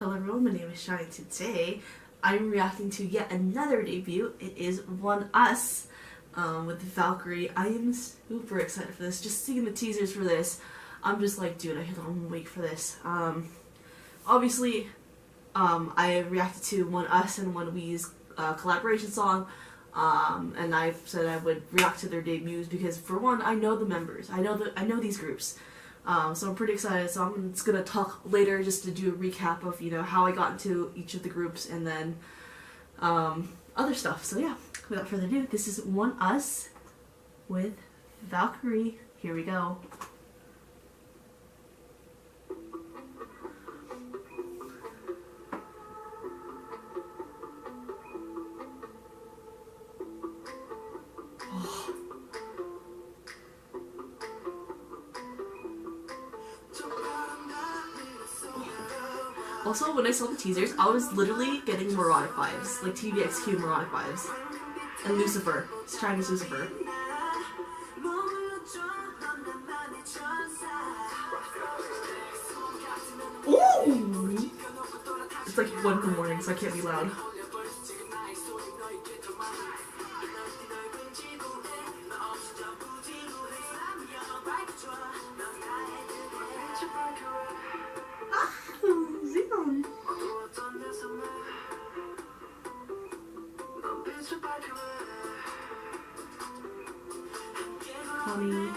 Hello everyone, my name is Shine. Today I'm reacting to yet another debut. It is Oneus with Valkyrie. I am super excited for this. Just seeing the teasers for this, I'm just like, dude, I can't wait for this. Obviously, I reacted to Oneus and Onewe's collaboration song, and I said I would react to their debuts because, for one, I know the members. I know these groups. So I'm pretty excited, so I'm just gonna talk later just to do a recap of, how I got into each of the groups and then other stuff. So yeah, without further ado, this is Oneus with Valkyrie. Here we go. Also, when I saw the teasers, I was literally getting Moronic vibes, like TVXQ Moronic vibes. And Lucifer, it's Chinese Lucifer. Ooh! It's like 1 in the morning, so I can't be loud. Honey.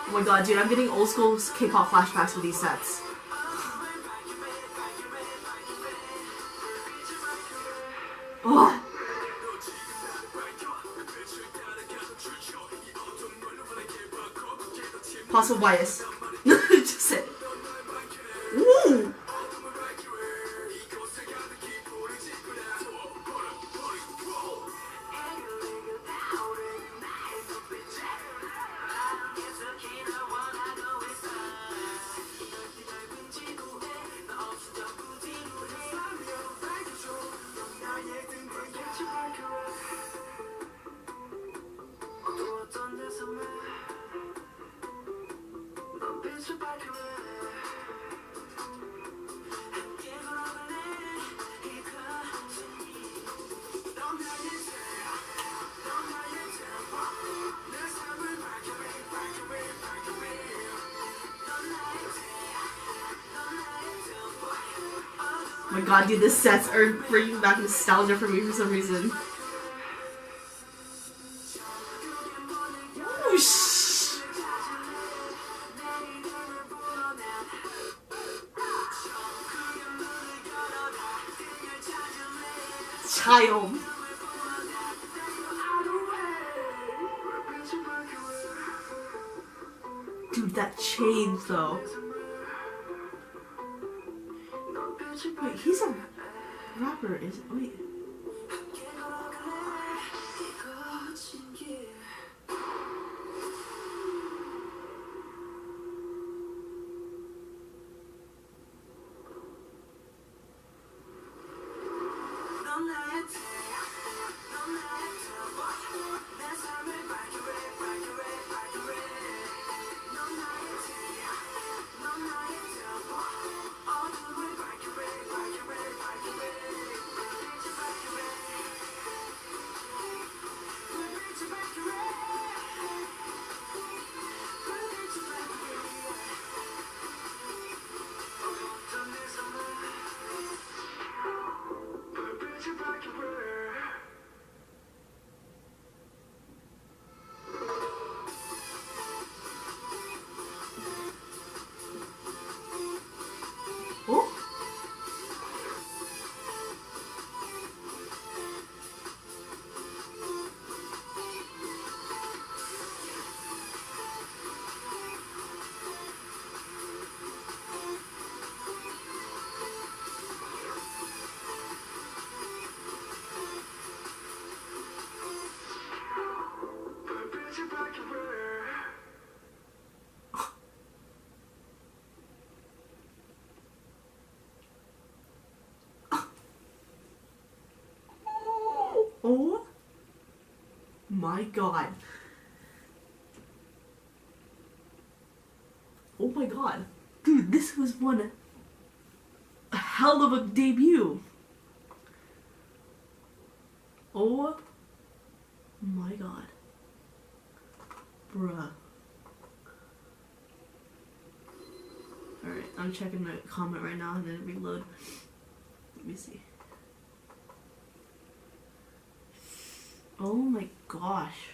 Oh my god, dude, I'm getting old school K-pop flashbacks with these sets. Oh. Possible bias. Just it. Ooh. Oh my god, dude, this sets are bringing back nostalgia for me for some reason. Ooh, child. Dude, that change though. Wait, he's a rapper, is it? Wait. Oh. my god. Oh my god. Dude, this was one hell of a debut. Oh my god. Bruh. Alright, I'm checking the comment right now and then reload. Let me see. Oh my gosh.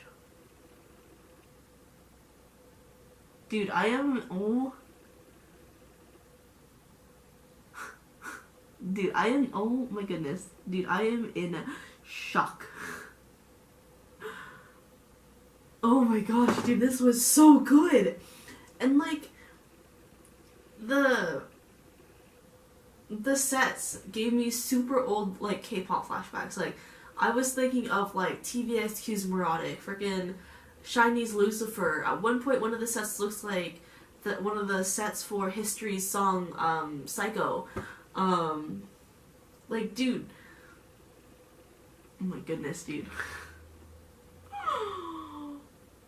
Dude, I am... Oh. Dude, I am... Oh my goodness. Dude, I am in shock. Oh my gosh, dude, this was so good. And like... The sets gave me super old, like, K-pop flashbacks. Like, I was thinking of, like, TVXQ's Neurotic, freaking Shiny's Lucifer. At one point, one of the sets looks like one of the sets for History's song, Psycho. Like, dude. Oh my goodness, dude.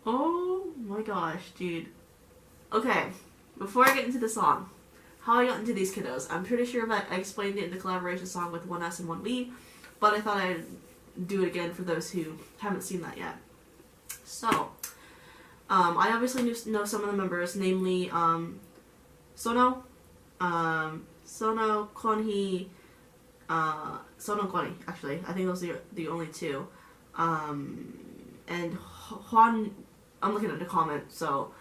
Oh my gosh, dude. Okay, before I get into the song, how I got into these kiddos. I'm pretty sure that I explained it in the collaboration song with Oneus and Valkyrie, but I thought I'd do it again for those who haven't seen that yet. So, I obviously know some of the members, namely, Sono, Konhee, Sono Konhee, actually. I think those are the only two. And Hwan, I'm looking at the comment, so,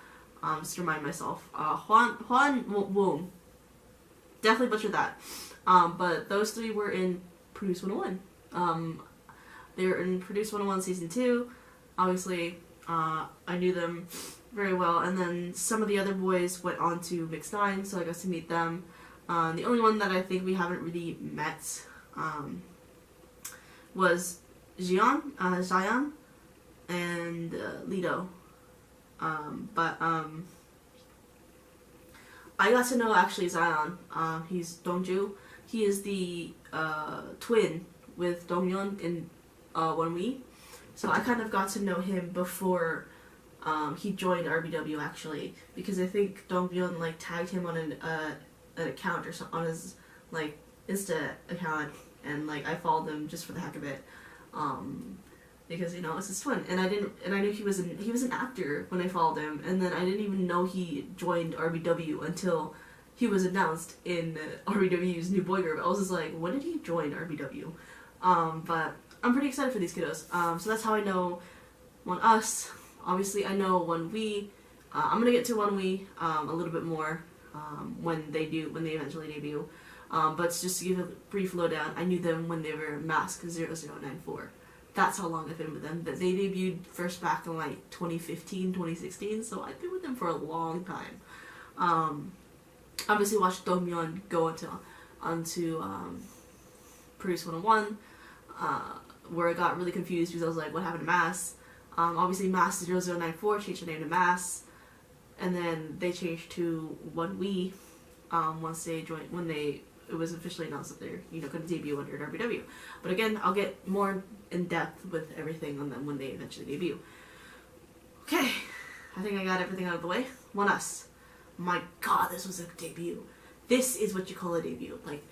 just to remind myself. Hwan Woong. Definitely butchered that. But those three were in Produce 101. They were in Produce 101 Season 2. Obviously, I knew them very well. And then some of the other boys went on to Mix 9, so I got to meet them. The only one that I think we haven't really met was Zion, and Lido. I got to know actually Zion. He's Dongju. He is the twin with Dongyeon in Oneus. So I kind of got to know him before he joined RBW actually, because I think Dongyeon like tagged him on an account or something on his like Insta account, and like I followed him just for the heck of it. Because, you know, it's his twin, and I knew he was an actor when I followed him, and then I didn't even know he joined RBW until he was announced in RBW's new boy group. I was just like, when did he join RBW? But I'm pretty excited for these kiddos. So that's how I know Oneus. Obviously, I know Oneus. I'm gonna get to Oneus a little bit more when they eventually debut. But just to give a brief lowdown, I knew them when they were Mask 0094. That's how long I've been with them. They debuted first back in like 2015, 2016, so I've been with them for a long time. Obviously watched Dongyeon go onto Produce 101, where I got really confused because I was like, what happened to Mass? Obviously Mass 0094 changed their name to Mass, and then they changed to Oneus once they joined, it was officially announced that they're going to debut under RBW. But again, I'll get more in depth with everything on them when they eventually debut. Okay, I think I got everything out of the way. Oneus. My god, this was a debut. This is what you call a debut. Like,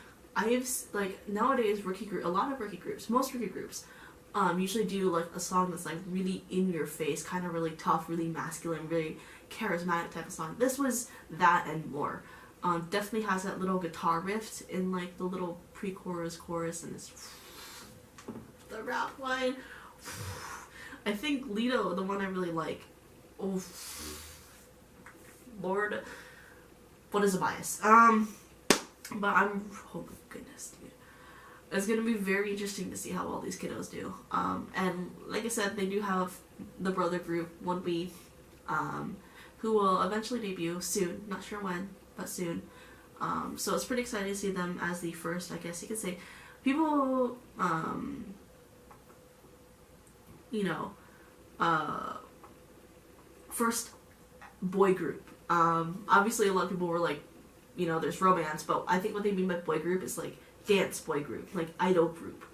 nowadays a lot of rookie groups, most rookie groups, usually do like a song that's like really in your face, kind of really tough, really masculine, really charismatic type of song. This was that and more. Definitely has that little guitar riff in like the little pre-chorus, chorus, and it's the rap line. I think Lido, the one I really like. Oh, Lord, what is a bias? But oh my goodness, dude. It's gonna be very interesting to see how all these kiddos do. And like I said, they do have the brother group, Oneus, who will eventually debut soon. Not sure when, but soon. So it's pretty exciting to see them as the first, I guess you could say, people, first boy group. Obviously a lot of people were like, there's romance, but I think what they mean by boy group is like dance boy group, like idol group.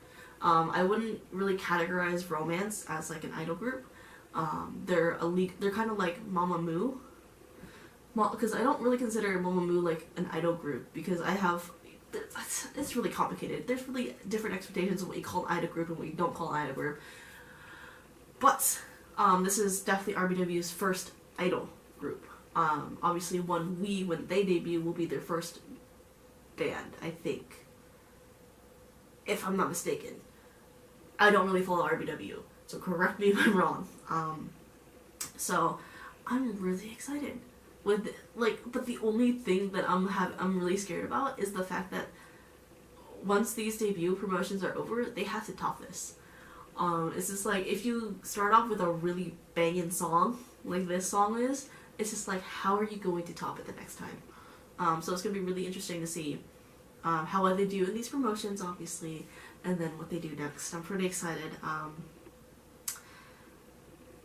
I wouldn't really categorize romance as like an idol group. They're a league. They're kind of like Mamamoo. Because I don't really consider Mamamoo like an idol group, because it's really complicated. There's really different expectations of what you call an idol group and what you don't call an idol group. But this is definitely RBW's first idol group. Obviously when they debut, will be their first band, I think. If I'm not mistaken. I don't really follow RBW, so correct me if I'm wrong. So I'm really excited. But the only thing that I'm really scared about is the fact that once these debut promotions are over, they have to top this. It's just like, if you start off with a really banging song, like this song is, it's just like, how are you going to top it the next time? So it's going to be really interesting to see how well they do in these promotions, obviously, and then what they do next. I'm pretty excited.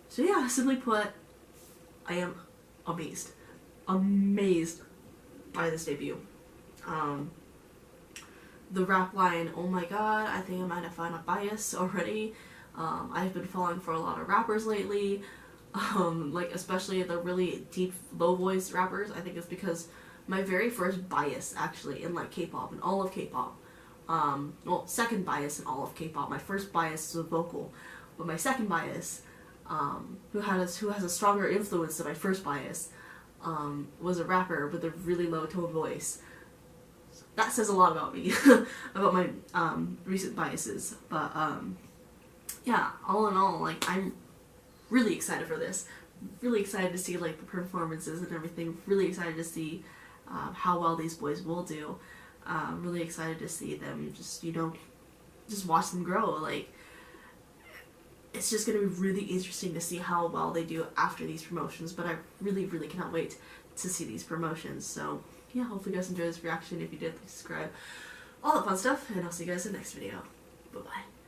So yeah, simply put, I am amazed. Amazed by this debut. The rap line, oh my god, I think I might have found a bias already. I've been falling for a lot of rappers lately, like especially the really deep, low voice rappers. I think it's because my very first bias actually in like K-pop, in all of K-pop, well, second bias in all of K-pop. My first bias was a vocal, but my second bias, who has a stronger influence than my first bias, was a rapper with a really low tone voice. That says a lot about me, about my recent biases. But yeah, all in all, like, I'm really excited for this. Really excited to see like the performances and everything. Really excited to see how well these boys will do. Really excited to see them just, you know, just watch them grow. Like, it's just going to be really interesting to see how well they do after these promotions, but I really, really cannot wait to see these promotions. So yeah, hopefully you guys enjoyed this reaction. If you did, please subscribe. All that fun stuff, and I'll see you guys in the next video. Bye-bye.